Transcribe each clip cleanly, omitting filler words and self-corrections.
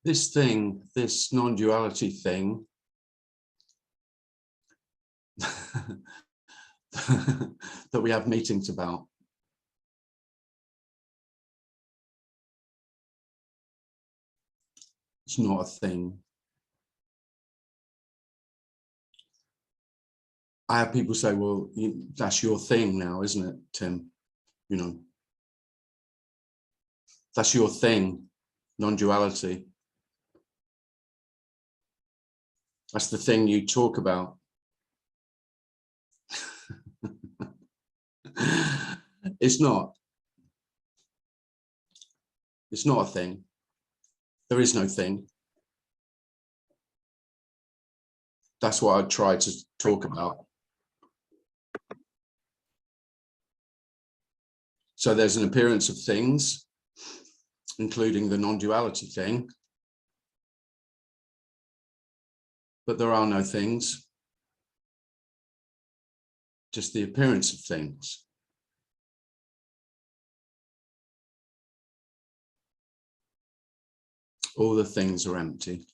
This thing, this non-duality thing, that we have meetings about. It's not a thing. I have people say, well, that's your thing now, isn't it, Tim? You know, that's your thing, non-duality. That's the thing you talk about. It's not. It's not a thing. There is no thing. That's what I try to talk about. So there's an appearance of things, including the non-duality thing, but there are no things, just the appearance of things. All the things are empty.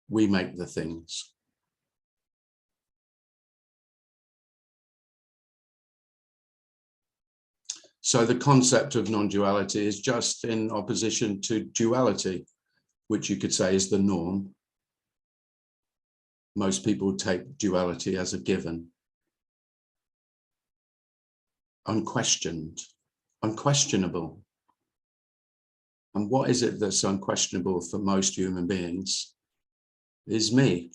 We make the things. So the concept of non-duality is just in opposition to duality, which you could say is the norm. Most people take duality as a given. Unquestioned, unquestionable. And what is it that's unquestionable for most human beings? Is me.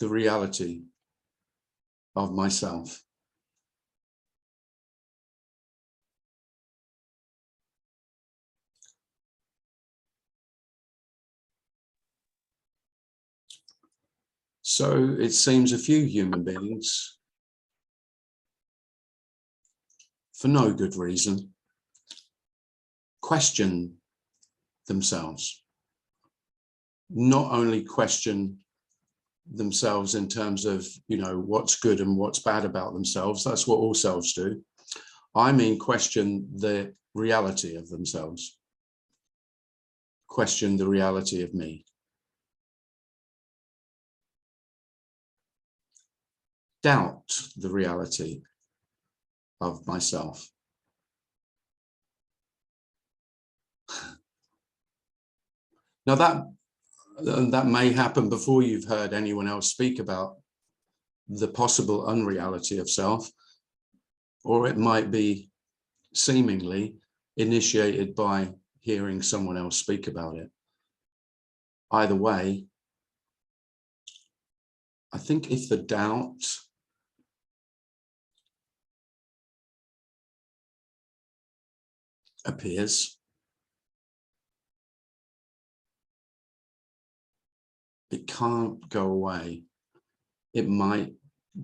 The reality of myself. So it seems a few human beings, for no good reason, question themselves. Not only question themselves in terms of, you know, what's good and what's bad about themselves. That's what all selves do. I mean, question the reality of themselves. Question the reality of me. Doubt the reality of myself. Now that may happen before you've heard anyone else speak about the possible unreality of self, or it might be seemingly initiated by hearing someone else speak about it. Either way, I think if the doubt appears, it can't go away. It might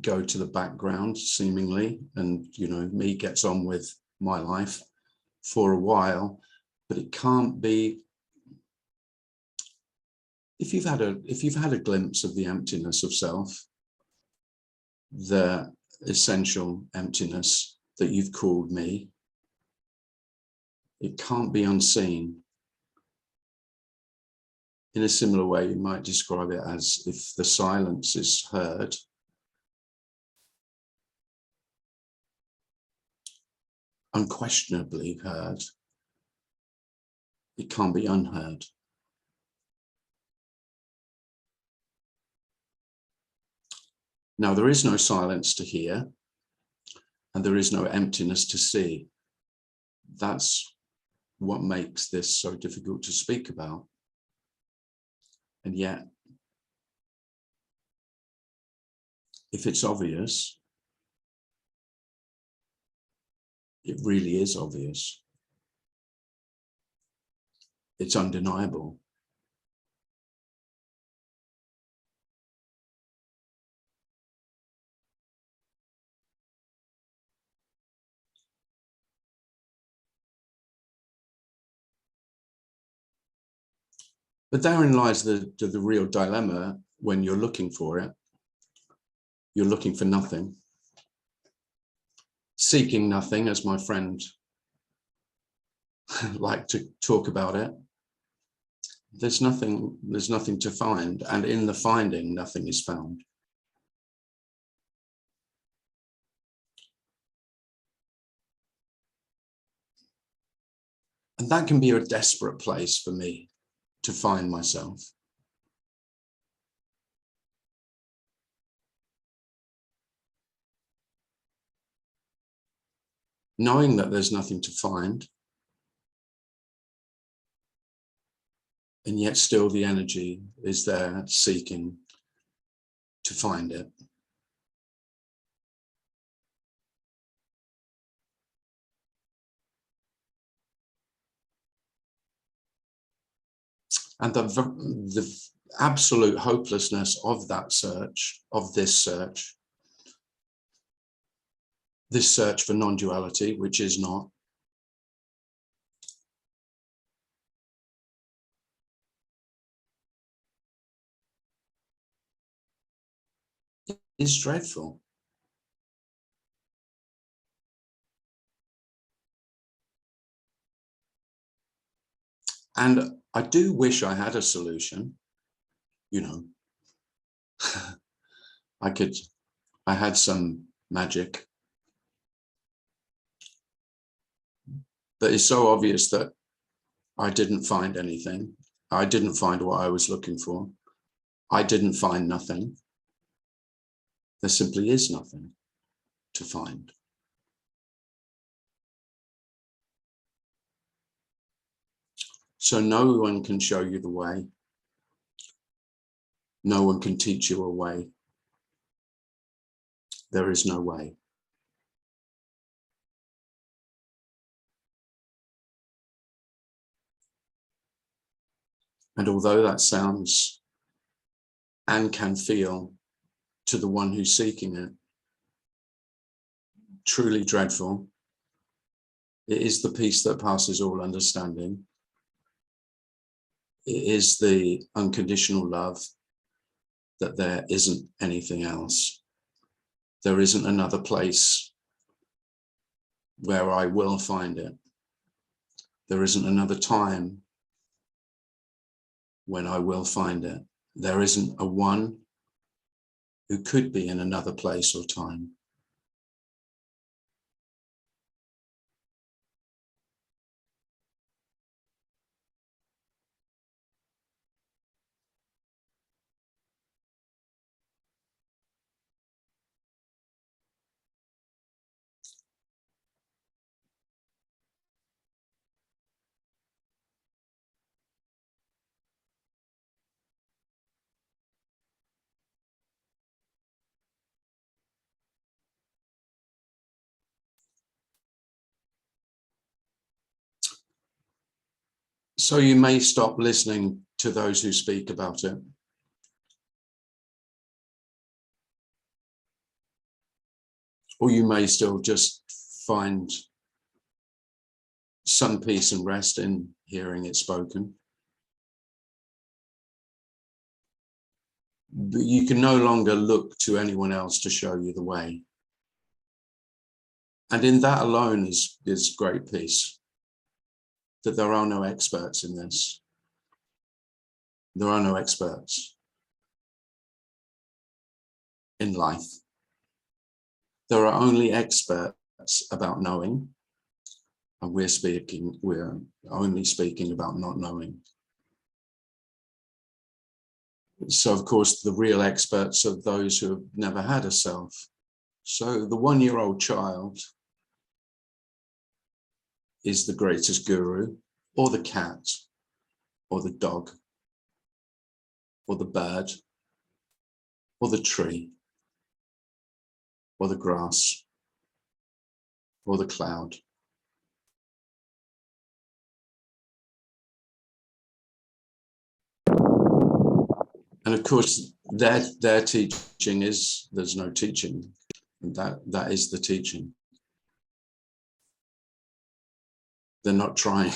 go to the background seemingly, and you know, me gets on with my life for a while, but it can't be. If you've had a glimpse of the emptiness of self, the essential emptiness that you've called me, it can't be unseen. In a similar way, you might describe it as if the silence is heard, unquestionably heard, it can't be unheard. Now, there is no silence to hear, and there is no emptiness to see. That's what makes this so difficult to speak about. And yet, if it's obvious, it really is obvious. It's undeniable. But therein lies the real dilemma when you're looking for it. you're looking for nothing, seeking nothing, as my friend liked to talk about it. There's nothing to find, and in the finding, nothing is found. And that can be a desperate place for me to find myself. Knowing that there's nothing to find, and yet still the energy is there seeking to find it. And the absolute hopelessness of that search, of this search for non-duality, which is not, is dreadful. And I do wish I had a solution, you know. I had some magic. But it's so obvious that I didn't find anything. I didn't find what I was looking for. I didn't find nothing. There simply is nothing to find. So no one can show you the way. No one can teach you a way. There is no way. And although that sounds and can feel to the one who's seeking it truly dreadful, it is the peace that passes all understanding. It is the unconditional love that there isn't anything else. There isn't another place where I will find it. There isn't another time when I will find it. There isn't a one who could be in another place or time. So you may stop listening to those who speak about it. Or you may still just find some peace and rest in hearing it spoken. But you can no longer look to anyone else to show you the way. And in that alone is great peace. That there are no experts in this. There are no experts in life. There are only experts about knowing, and we're only speaking about not knowing. So of course, the real experts are those who have never had a self. So the 1-year-old child is the greatest guru, or the cat, or the dog, or the bird, or the tree, or the grass, or the cloud. And of course, their teaching is there's no teaching. And that is the teaching. They're not trying.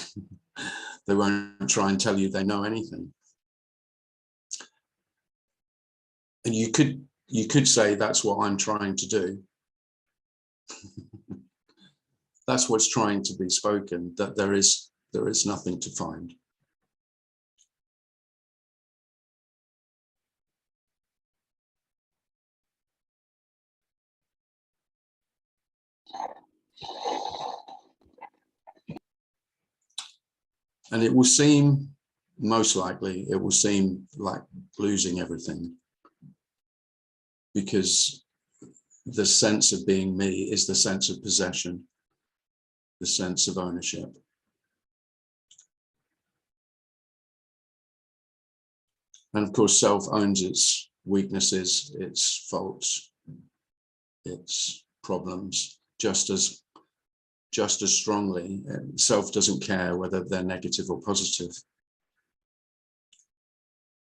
They won't try and tell you they know anything. And you you could say that's what I'm trying to do. That's what's trying to be spoken, that there is nothing to find. And it will seem, most likely, it will seem like losing everything, because the sense of being me is the sense of possession, the sense of ownership. And of course, self owns its weaknesses, its faults, its problems, just as strongly. Self doesn't care whether they're negative or positive.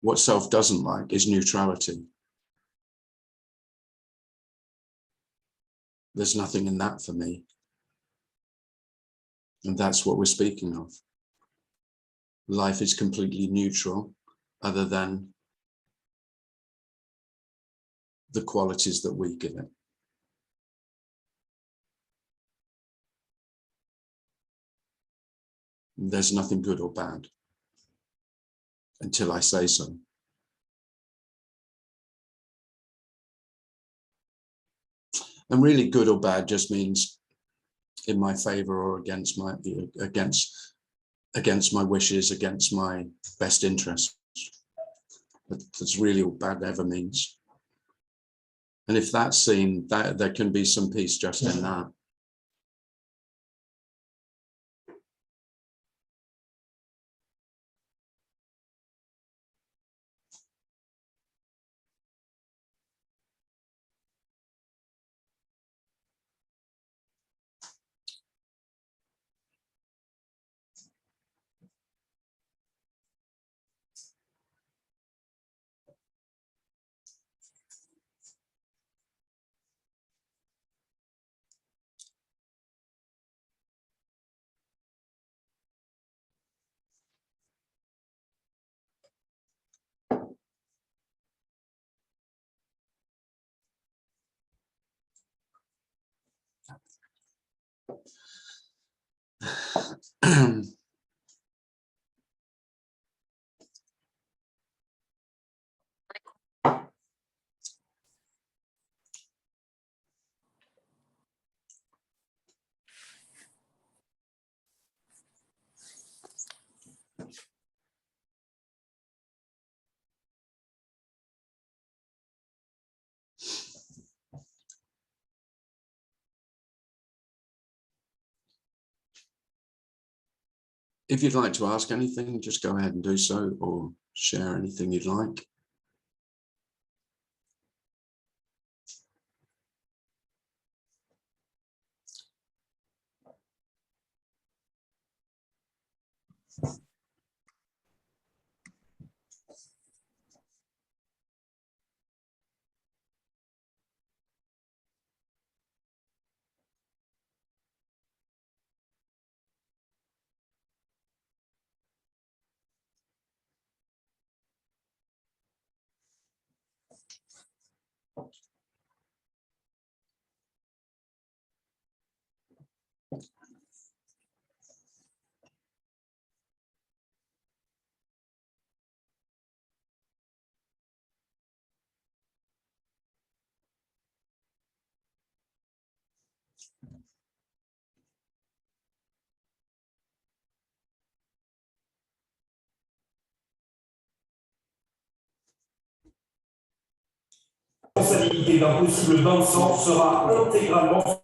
What self doesn't like is neutrality. There's nothing in that for me. And that's what we're speaking of. Life is completely neutral, other than the qualities that we give it. There's nothing good or bad until I say so. And really, good or bad just means in my favor or against my wishes, against my best interests. That's really all bad ever means. And if that's seen, that there can be some peace just in that. If you'd like to ask anything, just go ahead and do so, or share anything you'd like. Responsabilité d'un possible bain de sang sera intégralement.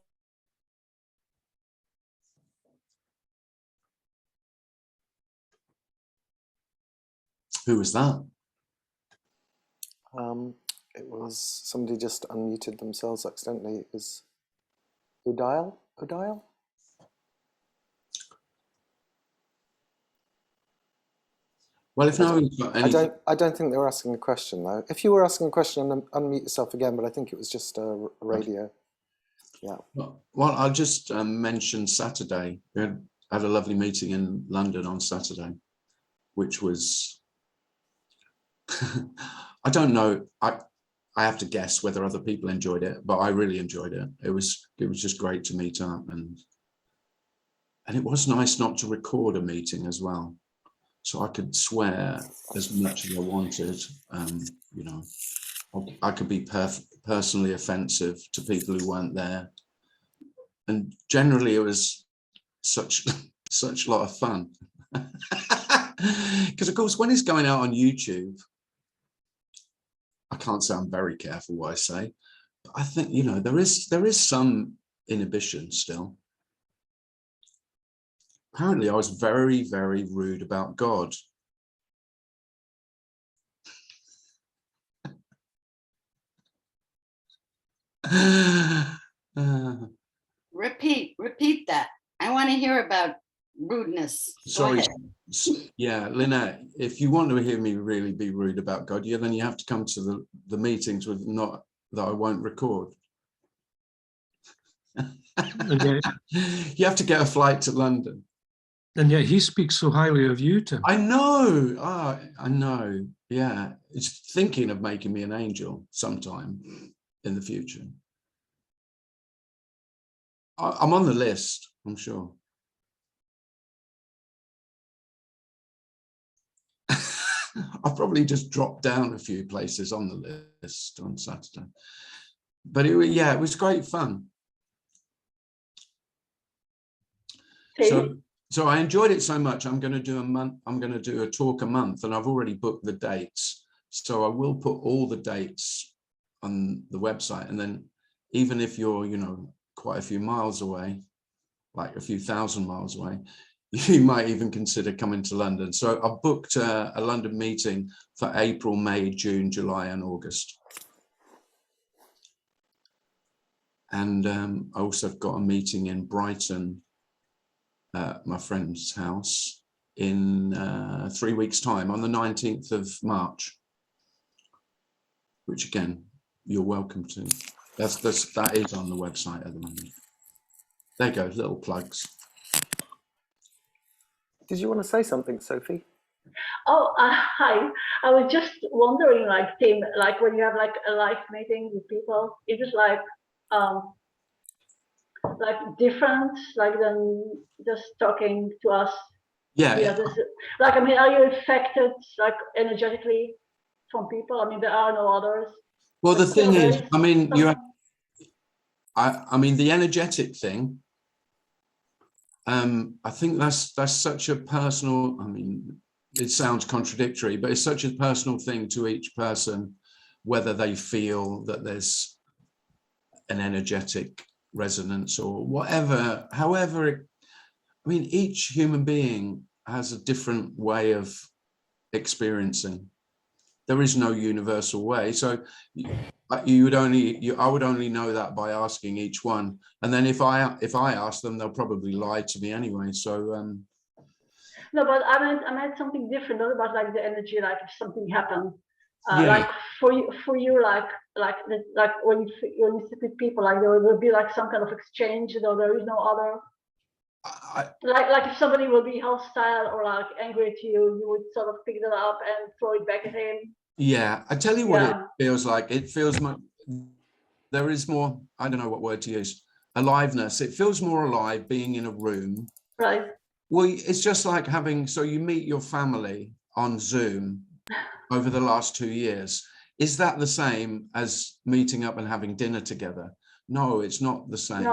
Who was that? It was somebody just unmuted themselves accidentally. It was Udile? Udile? Well, if no one's got anything... I don't think they were asking a question though. If you were asking a question, unmute yourself again. But I think it was just a radio. Yeah. Well, I'll just mention Saturday. We had a lovely meeting in London on Saturday, which was, I don't know. I have to guess whether other people enjoyed it, but I really enjoyed it. It was just great to meet up, and it was nice not to record a meeting as well, so I could swear as much as I wanted. You know, I could be personally offensive to people who weren't there, and generally it was such a lot of fun. Because of course, when it's going out on YouTube, I can't say I'm very careful what I say, but I think, you know, there is some inhibition still. Apparently I was very, very rude about God. Repeat that. I want to hear about rudeness. Sorry. Yeah, Lynette, if you want to hear me really be rude about God, yeah, then you have to come to the meetings with not that I won't record. Okay. You have to get a flight to London. And yet he speaks so highly of you, Tim. I know. Oh, I know. Yeah. It's thinking of making me an angel sometime in the future. I'm on the list, I'm sure. I'll probably just drop down a few places on the list on Saturday. But it was great fun. So I enjoyed it so much. I'm going to do a talk a month, and I've already booked the dates. So I will put all the dates on the website, and then even if you're, you know, quite a few miles away, like a few thousand miles away, you might even consider coming to London. So I've booked a London meeting for April, May, June, July, and August. And I also have got a meeting in Brighton, my friend's house, in 3 weeks' time, on the 19th of March, which again, you're welcome to. That is on the website at the moment. There you go, little plugs. Did you want to say something, Sophie? Oh, hi. I was just wondering, like, Tim, like when you have like a live meeting with people, is it like different, like than just talking to us? Yeah. Like, I mean, are you affected like energetically from people? I mean, there are no others. Well, the thing is, I mean, I mean, the energetic thing. I think that's such a personal, I mean, it sounds contradictory, but it's such a personal thing to each person, whether they feel that there's an energetic resonance or whatever, however, I mean, each human being has a different way of experiencing. There is no universal way. So I would only know that by asking each one. And then if I ask them, they'll probably lie to me anyway. So no, but I meant something different, not about like the energy, like if something happened. yeah. Like for you, like when you speak with people, like there will be like some kind of exchange, though there is no other. Like if somebody will be hostile or like angry at you, you would sort of pick that up and throw it back at him. Yeah, I tell you what it feels like. It feels much, there is more, I don't know what word to use, aliveness. It feels more alive being in a room. Right. Well, it's just like having, so you meet your family on Zoom over the last 2 years. Is that the same as meeting up and having dinner together? No, it's not the same.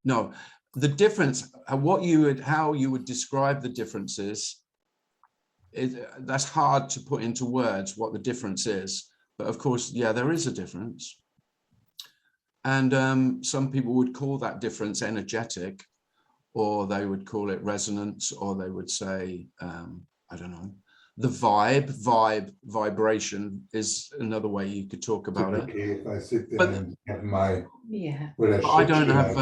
No. The difference, how you would describe the differences, that's hard to put into words what the difference is. But of course, yeah, there is a difference. And some people would call that difference energetic, or they would call it resonance, or they would say, I don't know, the vibration is another way you could talk about it. Okay, if I sit there and have my, I don't have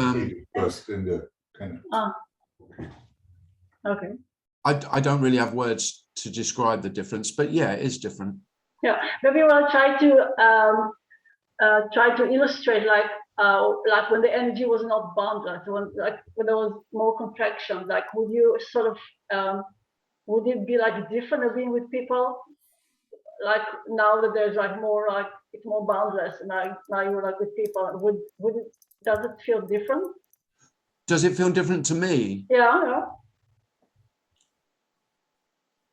first in the kind of. Okay. I don't really have words to describe the difference, but yeah, it is different. Yeah, maybe we'll try to illustrate like when the energy was not bound, when there was more contraction. Like, would you sort of would it be like different of being with people? Like now that there's like more like it's more boundless, and now you're like with people. Does it feel different? Does it feel different to me? Yeah.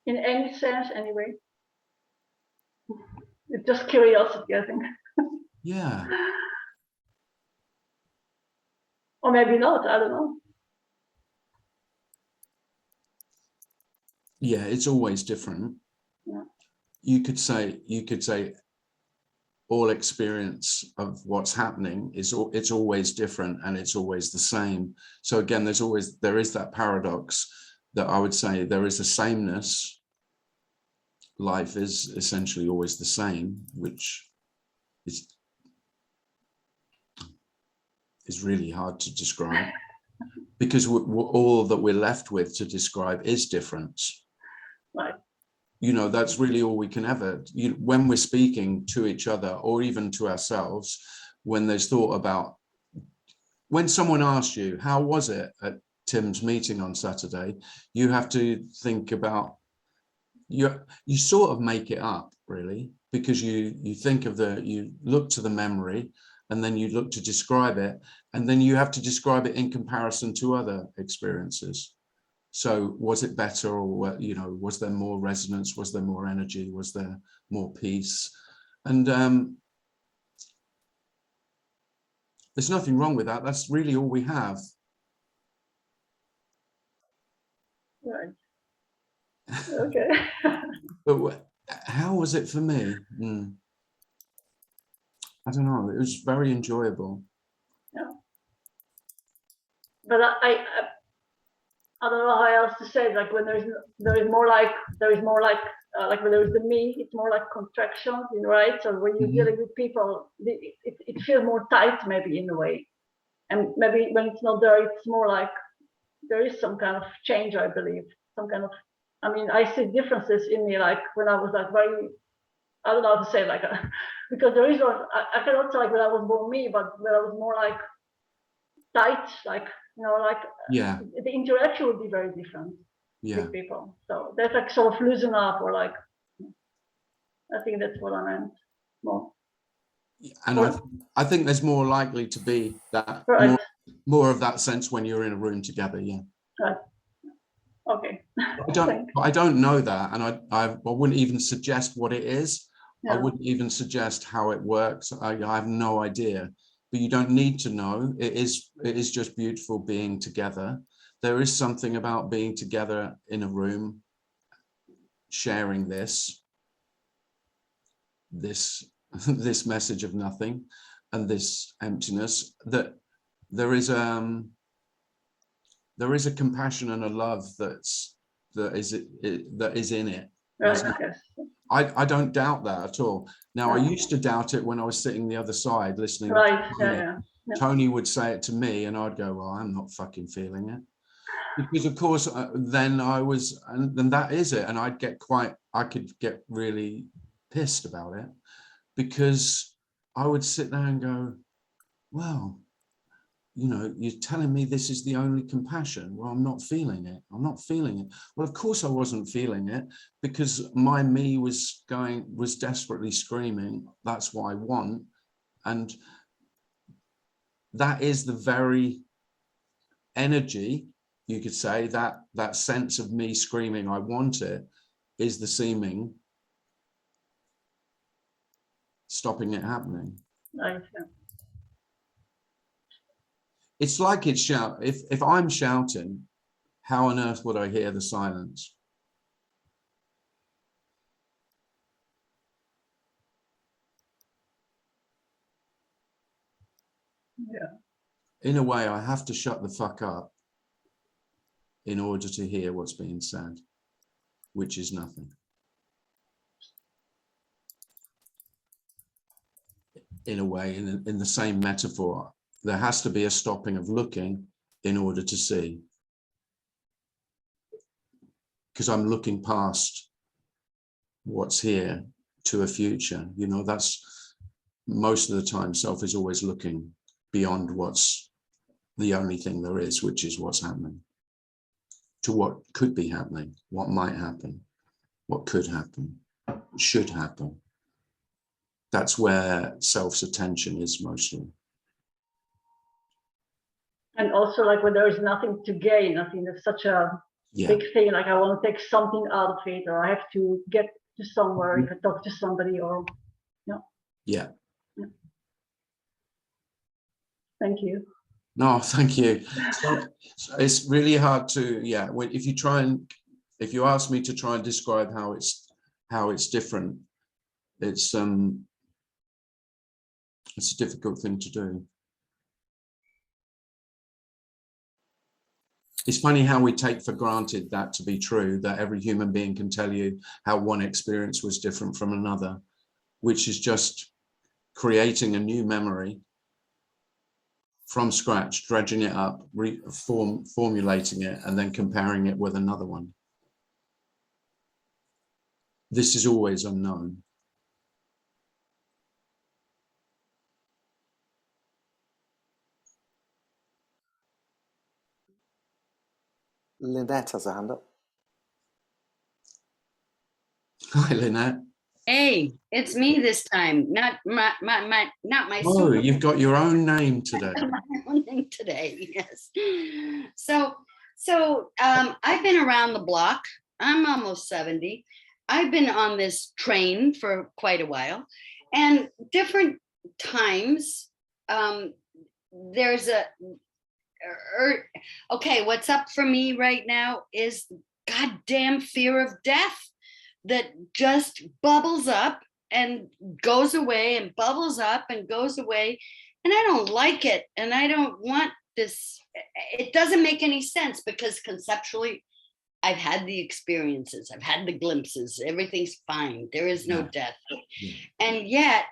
In any sense, anyway. It's just curiosity, I think. Yeah. Or maybe not, I don't know. Yeah, it's always different. Yeah. You could say all experience of what's happening it's always different and it's always the same. So again, there is that paradox that I would say there is a sameness. Life is essentially always the same, which is really hard to describe because all that we're left with to describe is difference. Right. You know, that's really all we can ever, when we're speaking to each other or even to ourselves, when there's thought about, when someone asks you, how was it at Tim's meeting on Saturday? You have to think about, you sort of make it up really, because you think of you look to the memory and then you look to describe it, and then you have to describe it in comparison to other experiences. So was it better, or, you know, was there more resonance? Was there more energy? Was there more peace? And there's nothing wrong with that. That's really all we have. Right. Okay. But how was it for me? I don't know. It was very enjoyable. Yeah. But I don't know how else to say it. Like when there is more like when there is the me, it's more like contractions, right? So when you're dealing with people, it feels more tight maybe in a way, and maybe when it's not there, it's more like there is some kind of change, I believe, some kind of. I mean, I see differences in me, like when I was like very, I don't know how to say it, like because there is no, I cannot say like when I was more me, but when I was more like tight, like, you know, like Yeah, the interaction would be very different yeah. with people. So that's like sort of loosen up, or like, I think that's what I meant more. And I think there's more likely to be that, Right. more of that sense when you're in a room together. Yeah. Right. Okay. I don't know that, and I wouldn't even suggest what it is. Yeah. I wouldn't even suggest how it works. I have no idea, but you don't need to know. It is just beautiful being together. There is something about being together in a room, sharing this message of nothing and this emptiness, that there is a compassion and a love that is in it. Right. Okay. I don't doubt that at all. Now, I used to doubt it when I was sitting the other side listening. Right. To Tony. Yeah. Tony would say it to me and I'd go, well, I'm not fucking feeling it. Because of course, then I was, and then that is it. And I could get really pissed about it, because I would sit there and go, well, you know, you're telling me this is the only compassion. Well, I'm not feeling it. I'm not feeling it. Well, of course I wasn't feeling it, because my me was desperately screaming, that's what I want. And that is the very energy, you could say, that sense of me screaming, I want it, is the seeming stopping it happening. Right. Yeah. It's like it's if I'm shouting, how on earth would I hear the silence? Yeah. In a way, I have to shut the fuck up in order to hear what's being said, which is nothing. In a way, in the same metaphor, there has to be a stopping of looking in order to see. Because I'm looking past what's here to a future. You know, that's most of the time, self is always looking beyond what's the only thing there is, which is what's happening, to what could be happening, what might happen, what could happen, should happen. that's where self's attention is mostly. And also like when there is nothing to gain, I think that's such a big thing. Like I want to take something out of it, or I have to get to somewhere if I talk to somebody, or Yeah. Thank you. No, thank you. So it's really hard to, if you ask me to try and describe how it's different, it's a difficult thing to do. It's funny how we take for granted that to be true, that every human being can tell you how one experience was different from another, which is just creating a new memory from scratch, dredging it up, formulating it, and then comparing it with another one. This is always unknown. Lynette has a hand up. Hi, Lynette. Hey, it's me this time, not my Oh, super you've got your own name today. my own name today, yes. So I've been around the block. I'm almost 70. I've been on this train for quite a while, and different times there's okay, what's up for me right now is goddamn fear of death that just bubbles up and goes away and bubbles up and goes away. And I don't like it. And I don't want this. It doesn't make any sense because conceptually, I've had the experiences, I've had the glimpses, everything's fine. There is no death. And yet,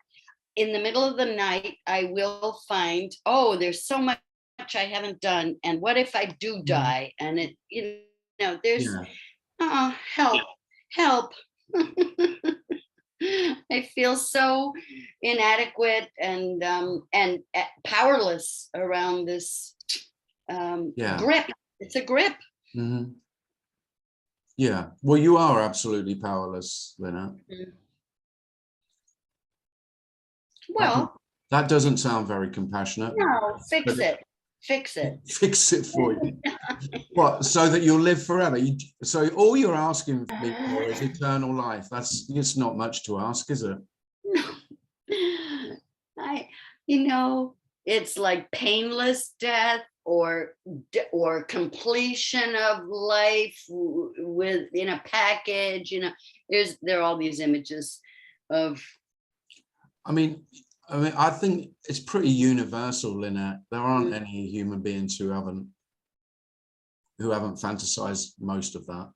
in the middle of the night, I will find, oh, there's so much I haven't done. And what if I do die? And it, there's, help. I feel so inadequate and powerless around this grip. It's a grip. Mm-hmm. Yeah, well, you are absolutely powerless, Lynette. Well, that doesn't sound very compassionate. No, fix it. Fix it. Fix it for you. What, so that you'll live forever? So all you're asking me for is eternal life. It's not much to ask, is it? No. It's like painless death or completion of life with in a package. There are all these images of. I mean, I think it's pretty universal, Lynette. There aren't any human beings who haven't fantasized most of that.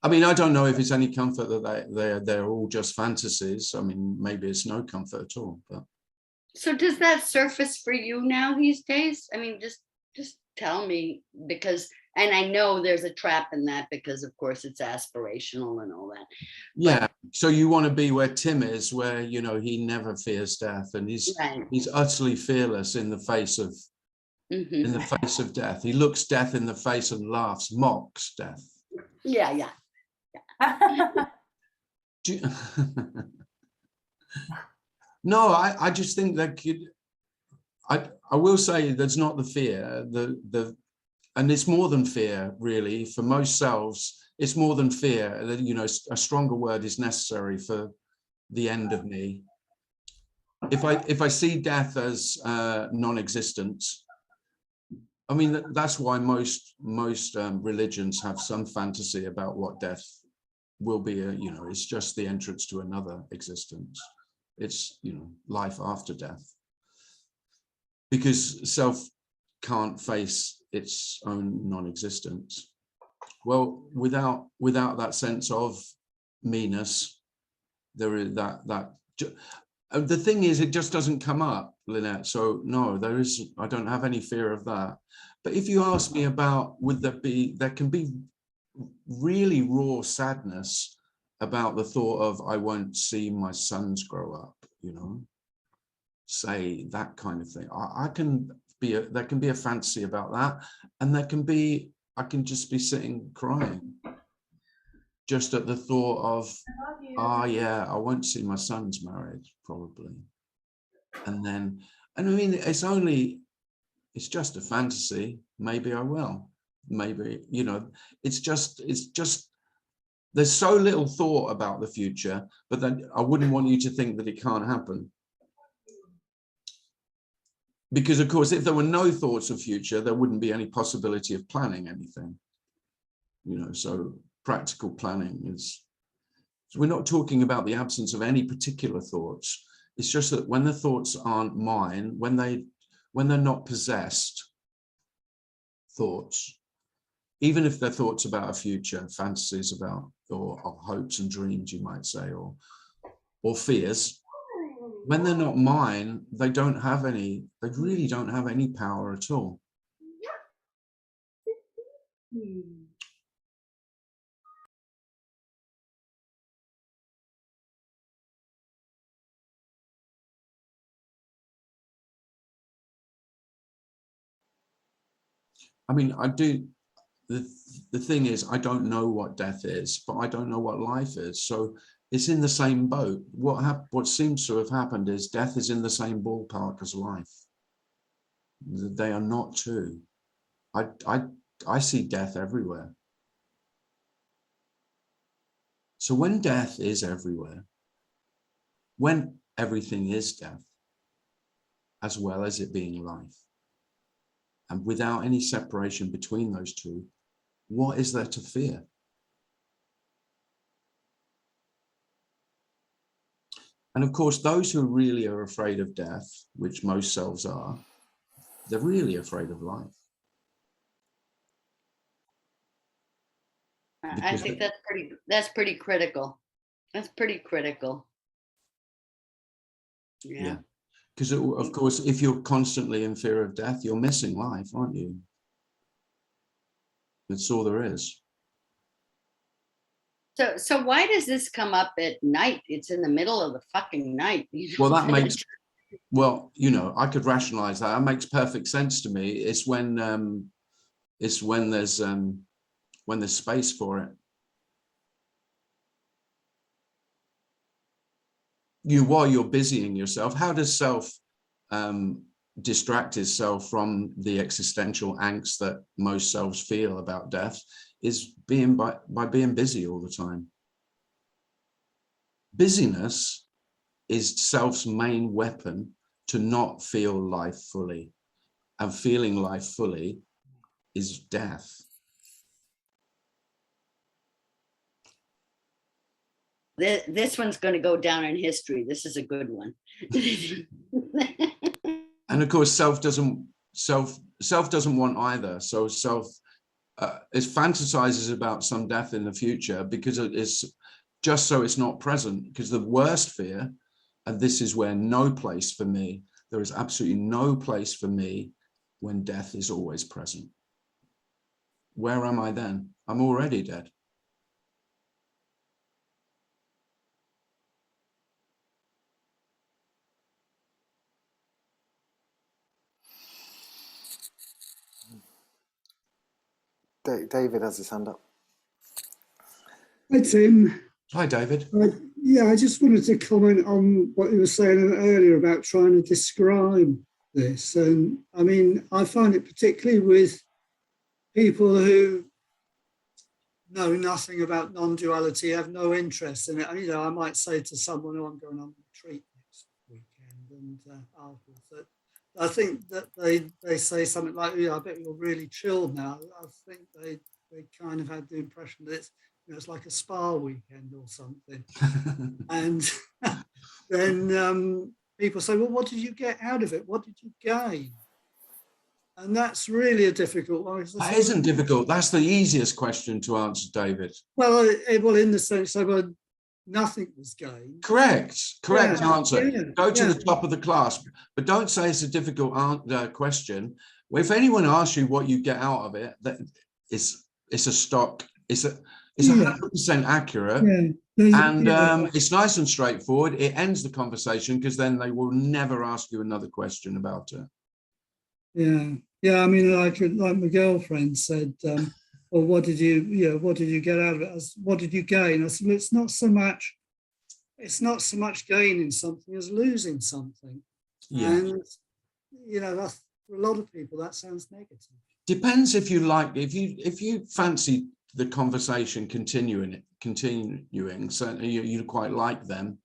I mean, I don't know if it's any comfort that they're all just fantasies. I mean, maybe it's no comfort at all. But so does that surface for you now these days? I mean, just tell me, because, and I know there's a trap in that because of course it's aspirational and all that. Yeah. So you want to be where Tim is, where, he never fears death, and he's utterly fearless in the face of death. He looks death in the face and laughs, mocks death. Yeah. No, I just think that I will say there's not the fear, and it's more than fear, really. For most selves, it's more than fear. That, a stronger word is necessary for the end of me. If I see death as non-existence, I mean, that's why most religions have some fantasy about what death will be. It's just the entrance to another existence. It's, life after death. Because self can't face its own non-existence. Well, without that sense of meanness, there is that. The thing is, it just doesn't come up, Lynette. So no, I don't have any fear of that. But if you ask me about, there can be really raw sadness about the thought of, I won't see my sons grow up, say that kind of thing. There can be a fantasy about that. And I can just be sitting crying. just at the thought of, oh yeah, I won't see my son's married probably. And I mean, it's just a fantasy. Maybe I will, maybe, you know, it's just, there's so little thought about the future, but then I wouldn't want you to think that it can't happen. Because of course, if there were no thoughts of future, there wouldn't be any possibility of planning anything, you know, so practical planning is, so we're not talking about the absence of any particular thoughts. It's just that when the thoughts aren't mine, when they're not possessed thoughts, even if they're thoughts about a future, fantasies about, or hopes and dreams, you might say, or fears, when they're not mine, they really don't have any power at all. I mean, the thing is, I don't know what death is, but I don't know what life is. So it's in the same boat. What seems to have happened is death is in the same ballpark as life. They are not two. I see death everywhere. So when death is everywhere, when everything is death, as well as it being life, and without any separation between those two, what is there to fear? And of course, those who really are afraid of death, which most selves are, they're really afraid of life. I think that's pretty critical. That's pretty critical. Yeah. Because of course, if you're constantly in fear of death, you're missing life, aren't you? That's all there is. So why does this come up at night? It's in the middle of the fucking night. Well, that makes, well, you know, I could rationalize that. That makes perfect sense to me. It's when there's space for it. While you're busying yourself, how does self distract itself from the existential angst that most selves feel about death? Is by being busy all the time. Busyness is self's main weapon to not feel life fully, and feeling life fully is death. This one's going to go down in history. This is a good one. And of course, self doesn't want either. So self it fantasizes about some death in the future because it is just so it's not present. Because the worst fear, and this is where no place for me, there is absolutely no place for me when death is always present. Where am I then? I'm already dead. David has his hand up. Hi, Tim. Hi, David. Yeah, I just wanted to comment on what you were saying earlier about trying to describe this. And I mean, I find it particularly with people who know nothing about non-duality, have no interest in it. And, you know, I might say to someone, oh, I'm going on a retreat next weekend, and afterwards, that I think that they say something like, yeah, I bet you're really chilled now. I think they kind of had the impression that it's, you know, it's like a spa weekend or something. And then people say, well, what did you get out of it? What did you gain? And that's really a difficult one. That isn't difficult. That's the easiest question to answer, David. Well, in the sense that nothing was gained. Correct answer. Yeah, Go to the top of the class, but don't say it's a difficult question. Well, if anyone asks you what you get out of it, that it's a stock. It's 100% accurate, and it's nice and straightforward. It ends the conversation because then they will never ask you another question about it. Yeah. I mean, like my girlfriend said, or what did you get out of it? What did you gain? I said, well, it's not so much gaining something as losing something. Yeah. And, that's, for a lot of people, that sounds negative. Depends if you like, if you fancy the conversation continuing, so you quite like them,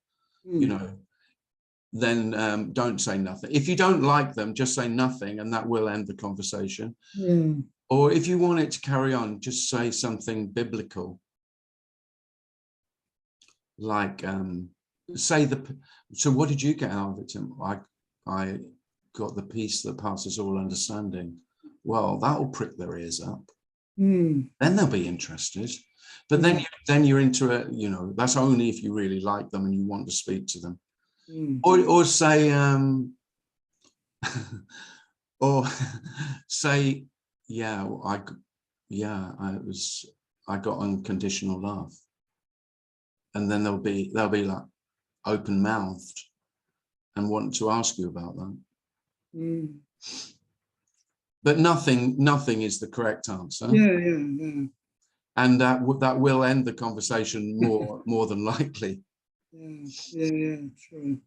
then don't say nothing. If you don't like them, just say nothing, and that will end the conversation. Or if you want it to carry on, just say something biblical, like so what did you get out of it, Tim? I got the peace that passes all understanding. Well, that'll prick their ears up. Then they'll be interested. But then you're into it, that's only if you really like them and you want to speak to them. Or say or say, I got unconditional love. And then they'll be like open-mouthed and want to ask you about that. But nothing is the correct answer. Yeah. And that will end the conversation more than likely. Yeah, true.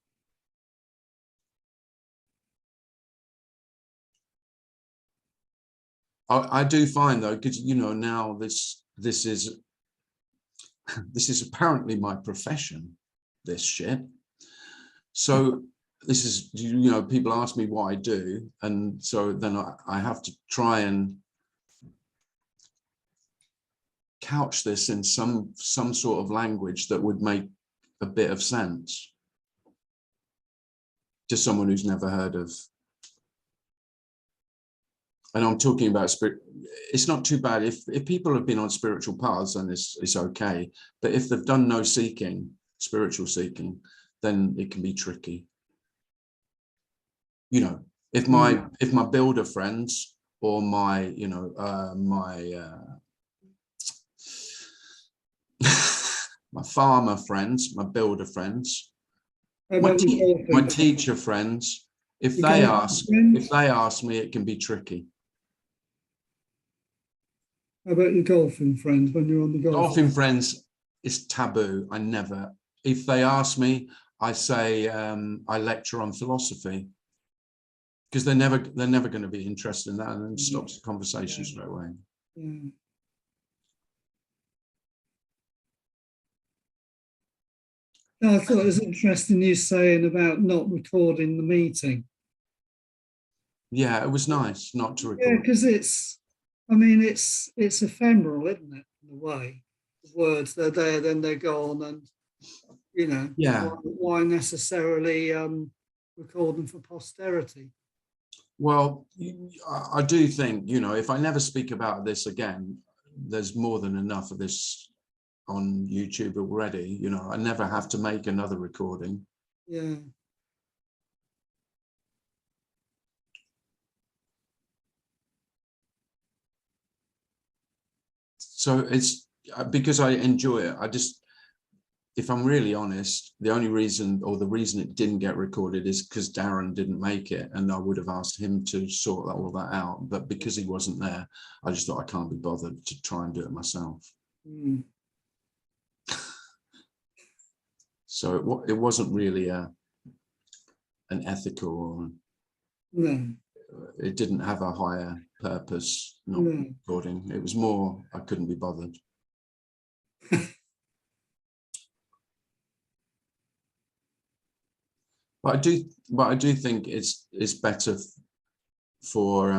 I do find though, because now this is apparently my profession, this shit. So this is, people ask me what I do, and so then I have to try and couch this in some sort of language that would make a bit of sense to someone who's never heard of. And I'm talking about spirit. It's not too bad if people have been on spiritual paths, then it's okay. But if they've done no spiritual seeking, then it can be tricky. If my builder friends or my my farmer friends, my builder friends, my teacher friends, if they ask me, it can be tricky. How about your golfing friends when you're on the golf? Golfing friends is taboo. If they ask me, I say I lecture on philosophy, because they're never going to be interested in that, and then stops the conversation straight away. No, I thought it was interesting you saying about not recording the meeting. Yeah, it was nice not to record. Yeah, because it's ephemeral, isn't it? In a way, the words, they're there, then they're gone, and why necessarily record them for posterity? Well, I do think, if I never speak about this again, there's more than enough of this on YouTube already. I never have to make another recording. Yeah. So it's because I enjoy it. If I'm really honest, the reason it didn't get recorded is because Darren didn't make it, and I would have asked him to sort all that out. But because he wasn't there, I just thought I can't be bothered to try and do it myself. So it wasn't really an ethical, or it didn't have a higher purpose, not recording. It was more, I couldn't be bothered. But I do think it's better for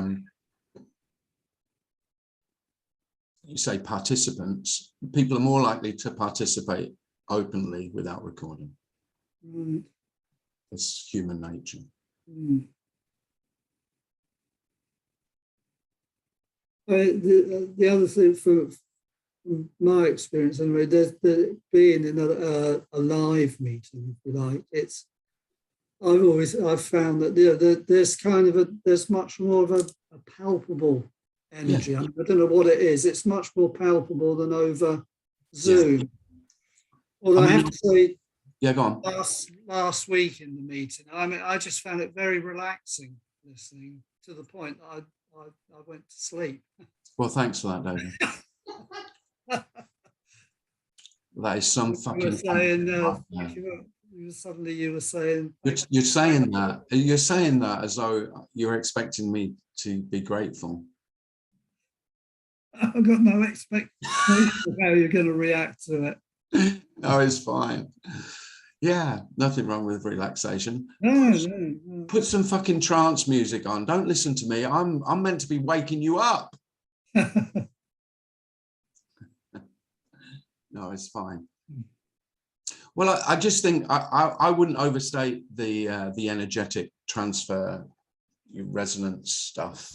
you say participants. People are more likely to participate openly without recording. It's human nature. The other thing, from my experience anyway, there's being in a live meeting, if you like, I've found that there's much more of a palpable energy. I don't know what it is. It's much more palpable than over Zoom. Although I have to say, go on. Last week in the meeting, I just found it very relaxing listening, to the point that I went to sleep. Well, thanks for that, David. That is some You were fucking. saying, Yeah. suddenly you were saying. You're saying that. You're saying that as though you're expecting me to be grateful. I've got no expectation of how you're going to react to it. No, it's fine. Yeah, nothing wrong with relaxation. No. Put some fucking trance music on. Don't listen to me. I'm meant to be waking you up. No, it's fine. Well, I just think I wouldn't overstate the energetic transfer, resonance stuff.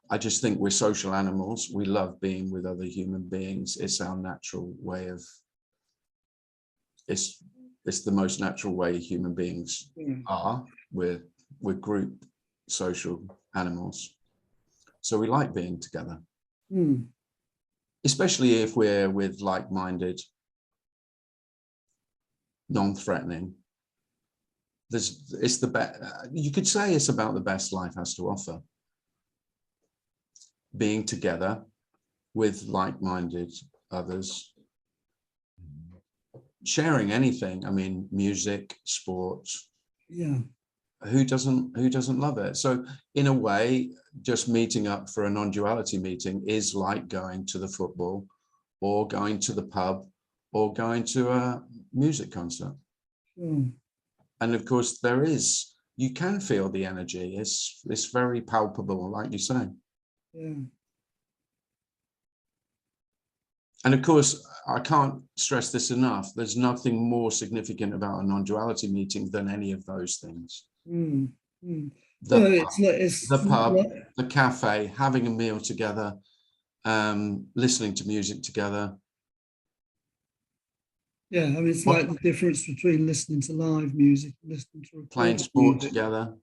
I just think we're social animals. We love being with other human beings. It's our natural way of. It's the most natural way human beings are. We're group social animals, so we like being together, especially if we're with like-minded, non-threatening. It's the best. You could say it's about the best life has to offer. Being together with like-minded others, sharing anything. I mean, music, sports. Yeah. Who doesn't love it? So in a way, just meeting up for a non-duality meeting is like going to the football or going to the pub or going to a music concert. And of course you can feel the energy. It's very palpable, like you say. Yeah. And of course, I can't stress this enough. There's nothing more significant about a non-duality meeting than any of those things. The pub, the cafe, having a meal together, listening to music together. Yeah, I mean, it's like the difference between listening to live music and listening to playing sport together,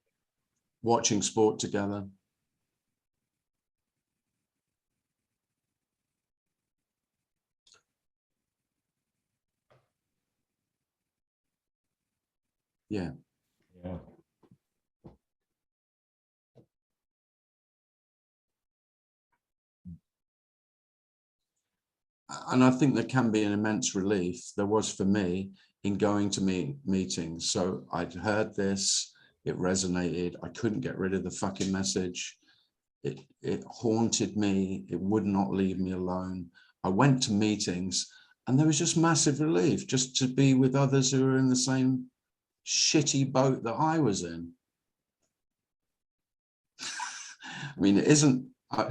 watching sport together. Yeah. Yeah. And I think there can be an immense relief. There was for me in going to meetings. So I'd heard this, it resonated. I couldn't get rid of the fucking message. It haunted me. It would not leave me alone. I went to meetings and there was just massive relief just to be with others who are in the same shitty boat that I was in. I mean, it isn't.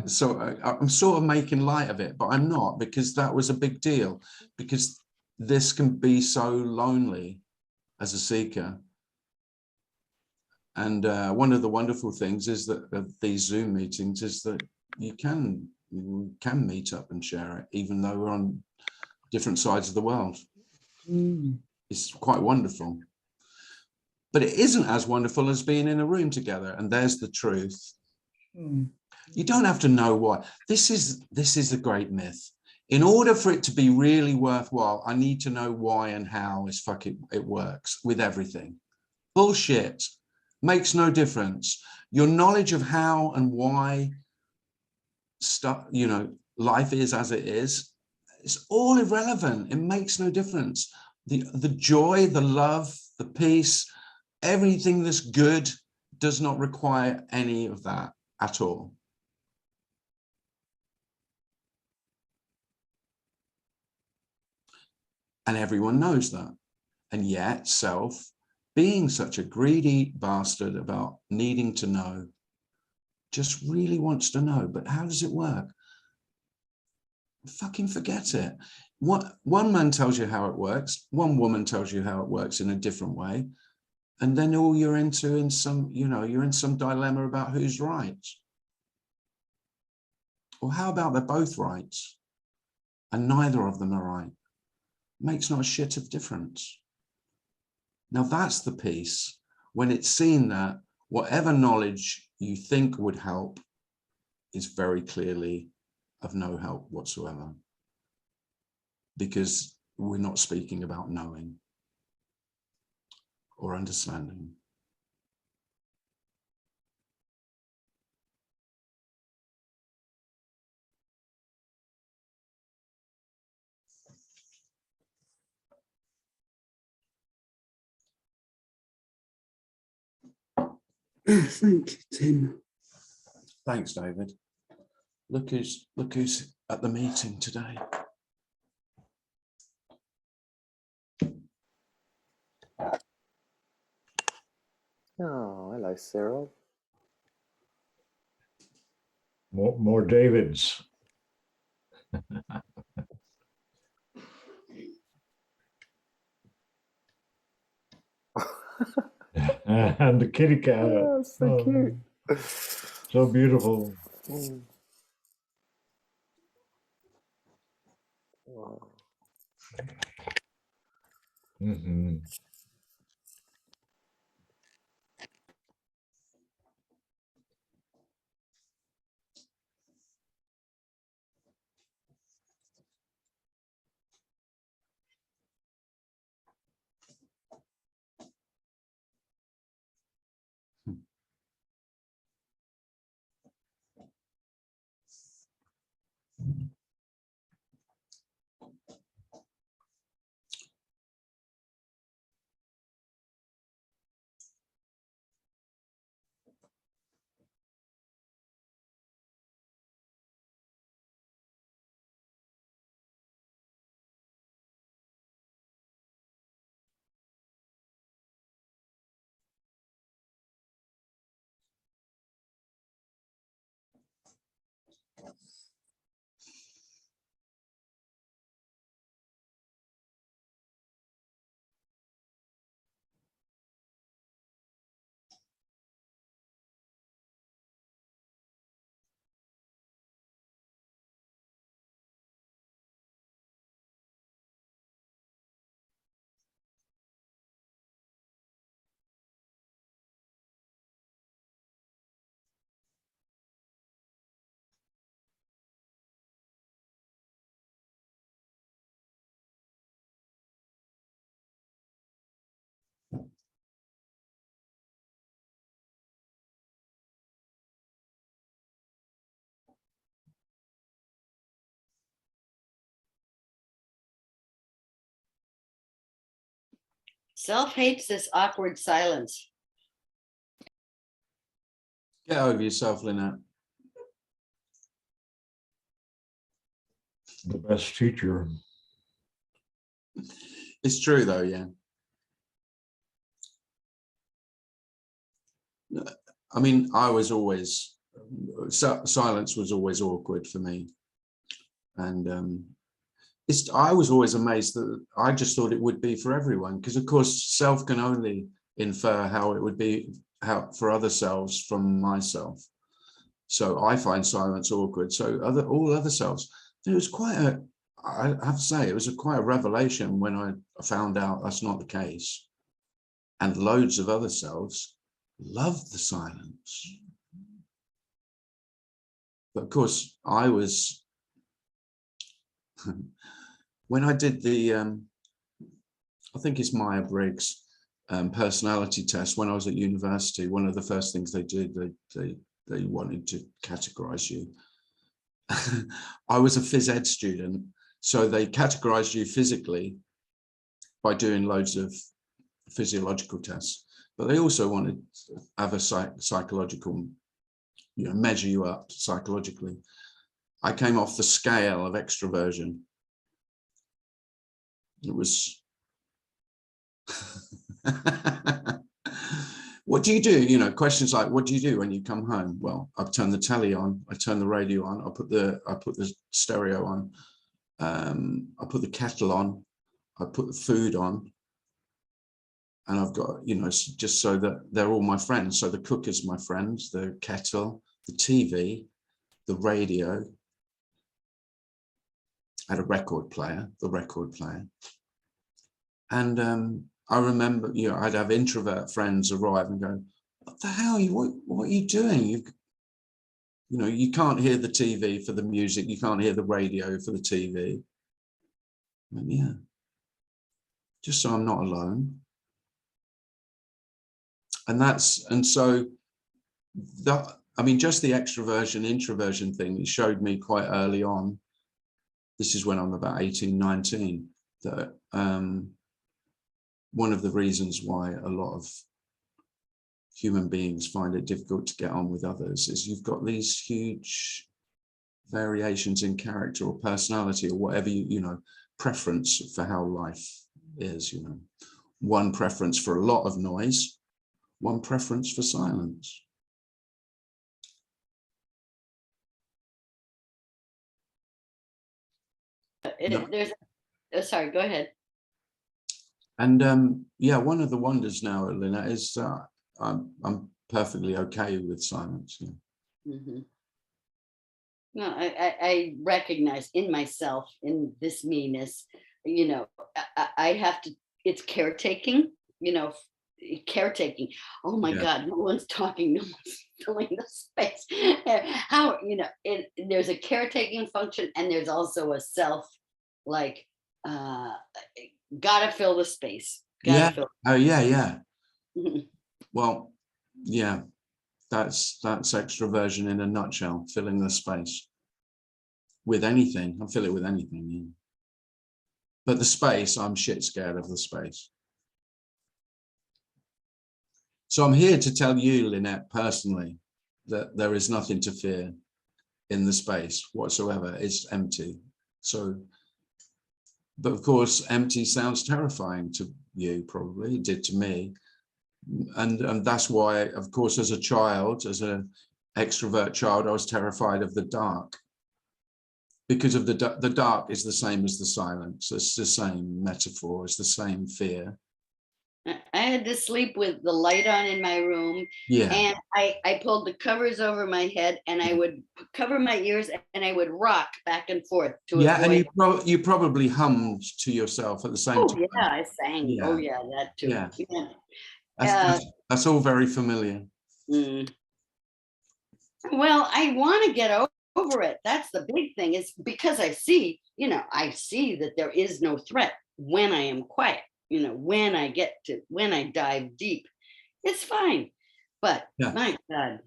So I'm sort of making light of it, but I'm not, because that was a big deal, because this can be so lonely as a seeker. And one of the wonderful things is that of these Zoom meetings is that you can meet up and share it, even though we're on different sides of the world. It's quite wonderful. But it isn't as wonderful as being in a room together. And there's the truth. You don't have to know why. This is a great myth. In order for it to be really worthwhile, I need to know why and how it works with everything. Bullshit. Makes no difference. Your knowledge of how and why stuff, life is as it is, it's all irrelevant. It makes no difference. The joy, the love, the peace, everything that's good does not require any of that at all. And everyone knows that. And yet self, being such a greedy bastard about needing to know, just really wants to know. But how does it work? Fucking forget it. One man tells you how it works. One woman tells you how it works in a different way. And then all you're into you're in some dilemma about who's right. Or how about they're both right and neither of them are right? Makes not a shit of difference. Now that's the piece, when it's seen that whatever knowledge you think would help is very clearly of no help whatsoever, because we're not speaking about knowing or understanding. Thank you, Tim. Thanks, David. Look who's at the meeting today. Oh, hello, Cyril. More Davids. And the kitty cat. Oh, so cute. So beautiful. Mm. Wow. Mm-hmm. Self hates this awkward silence. Get over yourself, Lynette. The best teacher. It's true though, yeah. I mean, I was always, silence was always awkward for me. And I was always amazed that I just thought it would be for everyone, because of course self can only infer how it would be for other selves from myself. So I find silence awkward. So all other selves, it was I have to say, it was quite a revelation when I found out that's not the case. And loads of other selves love the silence. But of course, I was, when I did the, I think it's Myers-Briggs personality test when I was at university, one of the first things they did, they wanted to categorize you. I was a phys ed student, so they categorized you physically by doing loads of physiological tests, but they also wanted to have a psychological, measure you up psychologically. I came off the scale of extroversion. It was what do you do? Questions like, what do you do when you come home? Well, I turn the telly on, I turn the radio on, I put the stereo on, I put the kettle on, I put the food on, and I've got, just so that they're all my friends. So the cooker's my friend, the kettle, the TV, the radio, I had a record player, the record player. And I remember, I'd have introvert friends arrive and go, what the hell, what are you doing? You can't hear the TV for the music, you can't hear the radio for the TV. And yeah, just so I'm not alone. And so that, I mean, just the extroversion, introversion thing, it showed me quite early on, this is when I'm about 18, 19, that one of the reasons why a lot of human beings find it difficult to get on with others is you've got these huge variations in character or personality or whatever you know, preference for how life is, you know. One preference for a lot of noise, one preference for silence. Sorry, go ahead. And yeah, one of the wonders now, Lynette, is I'm perfectly okay with silence. Yeah. Mm-hmm. No, I recognize in myself, in this meanness, you know, I have to, it's caretaking, you know, caretaking. Oh my God, no one's talking, no one's filling the space. How, you know, there's a caretaking function and there's also a self, like, gotta fill the space. Oh yeah. Well, yeah, that's extroversion in a nutshell, filling the space with anything. I'll fill it with anything. Yeah. But the space, I'm shit scared of the space. So I'm here to tell you, Lynette, personally, that there is nothing to fear in the space whatsoever. It's empty. So, but of course, empty sounds terrifying to you, probably. It did to me. And that's why, of course, as a child, as an extrovert child, I was terrified of the dark. Because of the dark is the same as the silence. It's the same metaphor. It's the same fear. I had to sleep with the light on in my room. Yeah. And I pulled the covers over my head and I would cover my ears and I would rock back and forth to avoid. And you probably hummed to yourself at the same time. Yeah, I sang. Yeah. Oh yeah, that too. Yeah. That's all very familiar. Well, I want to get over it. That's the big thing, is because I see, you know, I see that there is no threat when I am quiet. You know, when I dive deep, it's fine. But my God.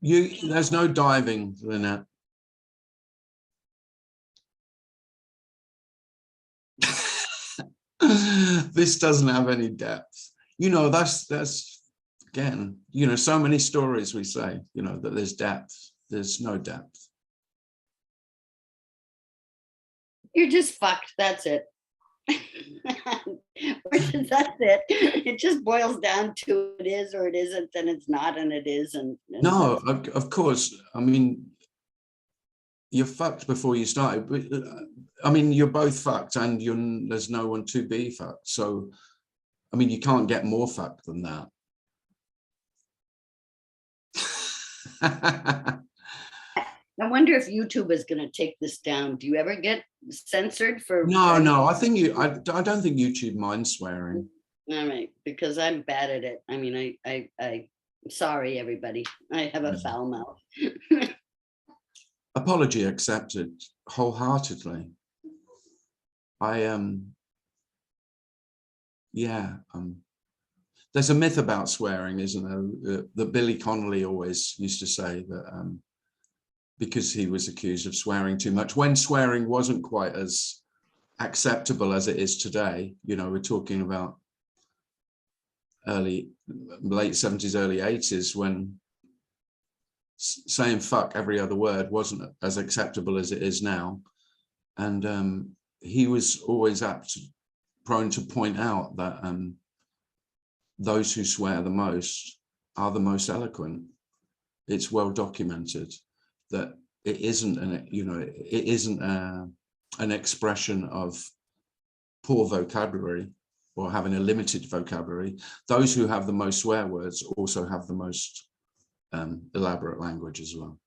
There's no diving, Lynette. This doesn't have any depth. You know, that's again, you know, so many stories we say, you know, that there's depth. There's no depth. You're just fucked. That's it. That's it. It just boils down to it is or it isn't, and it's not and it is. And no, of course. I mean, you're fucked before you started. But, I mean, you're both fucked, and there's no one to be fucked. So, I mean, you can't get more fucked than that. I wonder if YouTube is going to take this down. Do you ever get censored for? No. I think I don't think YouTube minds swearing. All right, because I'm bad at it. I mean, I'm sorry, everybody. I have a foul mouth. Apology accepted wholeheartedly. There's a myth about swearing, isn't there? That Billy Connolly always used to say that because he was accused of swearing too much, when swearing wasn't quite as acceptable as it is today. You know, we're talking about late 70s, early 80s, when saying fuck every other word wasn't as acceptable as it is now. And he was always prone to point out that those who swear the most are the most eloquent. It's well documented that it isn't an expression of poor vocabulary or having a limited vocabulary. Those who have the most swear words also have the most elaborate language as well.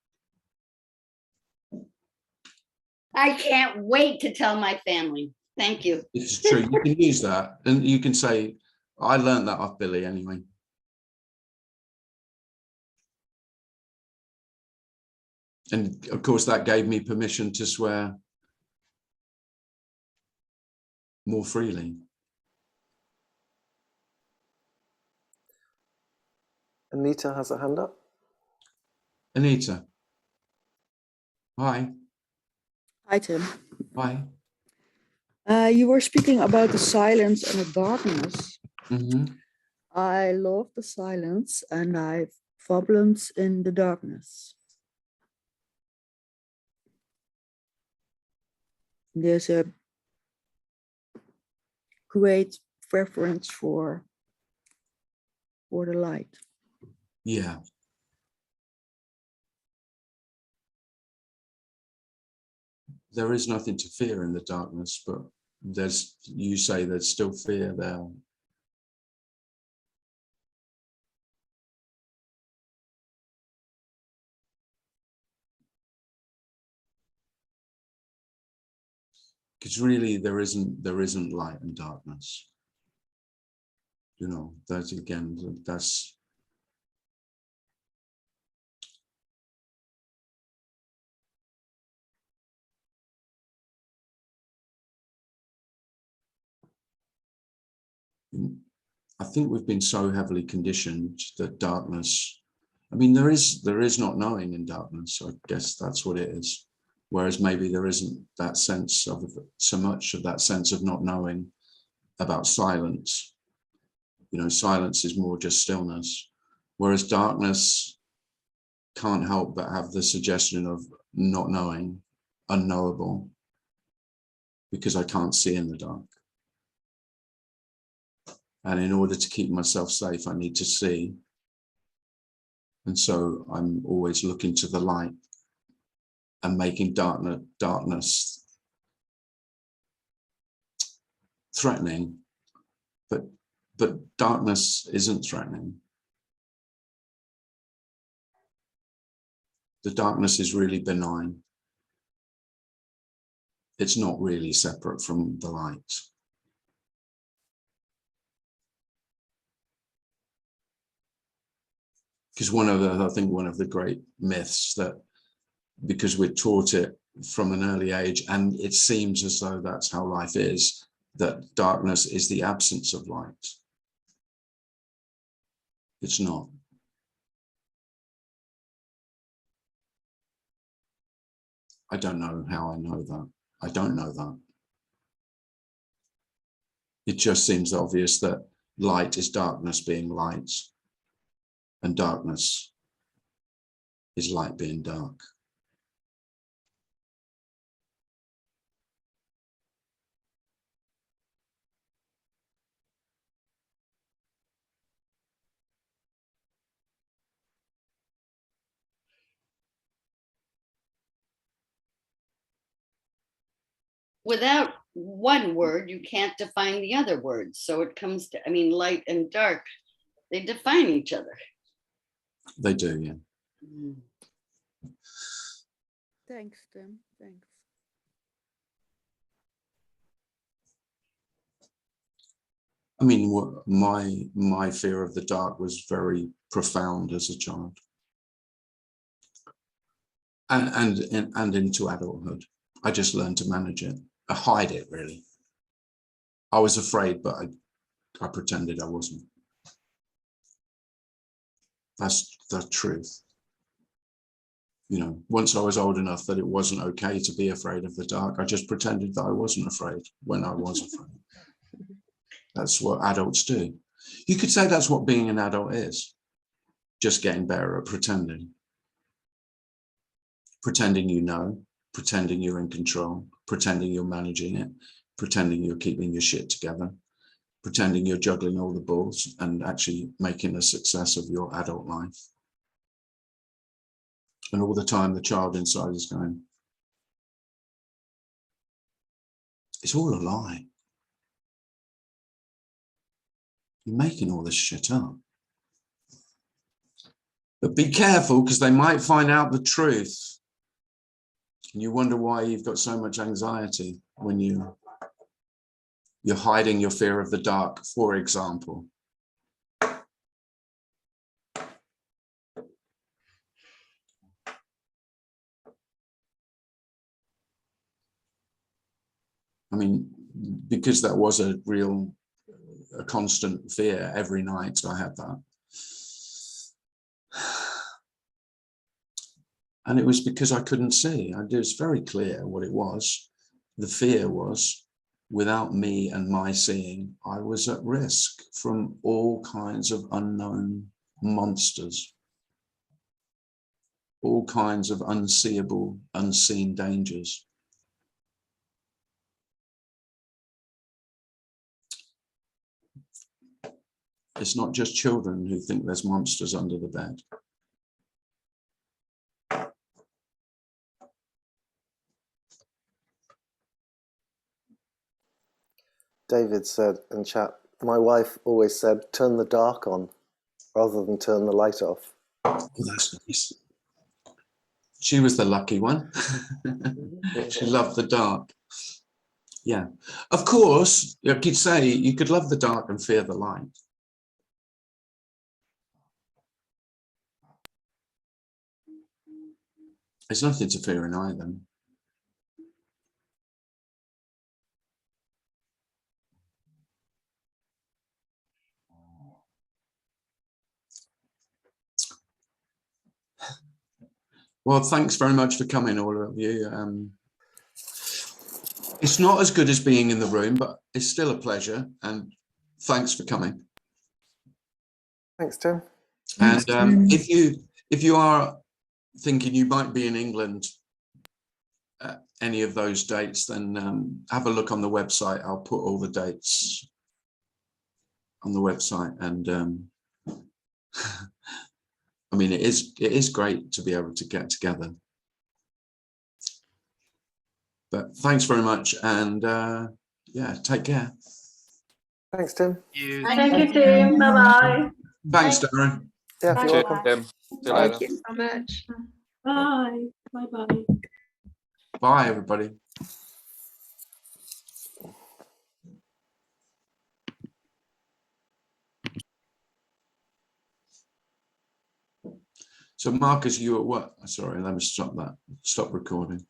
I can't wait to tell my family. Thank you. It's true. You can use that, and you can say, I learned that off Billy anyway. And of course, that gave me permission to swear more freely. Anita has a hand up. Anita. Hi. Hi, Tim. Hi. You were speaking about the silence and the darkness. Mm-hmm. I love the silence and I've problems in the darkness. There's a great preference for the light. Yeah. There is nothing to fear in the darkness, but you say there's still fear there. Because really there isn't light and darkness. You know, that's again, that's I think we've been so heavily conditioned that darkness, I mean, there is not knowing in darkness. I guess that's what it is. Whereas maybe there isn't that sense of so much of that sense of not knowing about silence. You know, silence is more just stillness, whereas darkness can't help but have the suggestion of not knowing, unknowable, because I can't see in the dark. And in order to keep myself safe, I need to see. And so I'm always looking to the light and making darkness threatening, but darkness isn't threatening. The darkness is really benign. It's not really separate from the light. Because I think one of the great myths that, because we're taught it from an early age, and it seems as though that's how life is, that darkness is the absence of light. It's not. I don't know how I know that. I don't know that. It just seems obvious that light is darkness being light, and darkness is light being dark. Without one word, you can't define the other words. So it comes to, I mean, light and dark, they define each other. They do, yeah. Mm. Thanks, Tim. Thanks. I mean, my fear of the dark was very profound as a child, and into adulthood. I just learned to manage it, hide it really. I was afraid, but I pretended I wasn't. That's the truth. You know, once I was old enough that it wasn't okay to be afraid of the dark, I just pretended that I wasn't afraid when I was afraid. That's what adults do. You could say that's what being an adult is, just getting better at pretending. Pretending you know, pretending you're in control, pretending you're managing it, pretending you're keeping your shit together, pretending you're juggling all the balls and actually making a success of your adult life. And all the time the child inside is going, it's all a lie. You're making all this shit up. But be careful, because they might find out the truth. And you wonder why you've got so much anxiety when you're hiding your fear of the dark, for example. I mean, because that was a constant fear every night. I had that. And it was because I couldn't see. It was very clear what it was. The fear was without me and my seeing, I was at risk from all kinds of unknown monsters, all kinds of unseeable, unseen dangers. It's not just children who think there's monsters under the bed. David said in chat, my wife always said, turn the dark on rather than turn the light off. Oh, that's nice. She was the lucky one. She loved the dark. Yeah. Of course, I could say you could love the dark and fear the light. There's nothing to fear in either. Well, thanks very much for coming, all of you. It's not as good as being in the room, but it's still a pleasure. And thanks for coming. Thanks, Tim. And if you are thinking you might be in England at any of those dates, then have a look on the website. I'll put all the dates on the website. And I mean, it is great to be able to get together. But thanks very much, and yeah, take care. Thanks, Tim. Thank you, Tim. Bye-bye. Thanks, Darren. Yeah, you're welcome. Tim. See you later. Thank you so much. Bye. Bye-bye. Bye, everybody. So, Marcus, you at what? Sorry, let me stop that. Stop recording.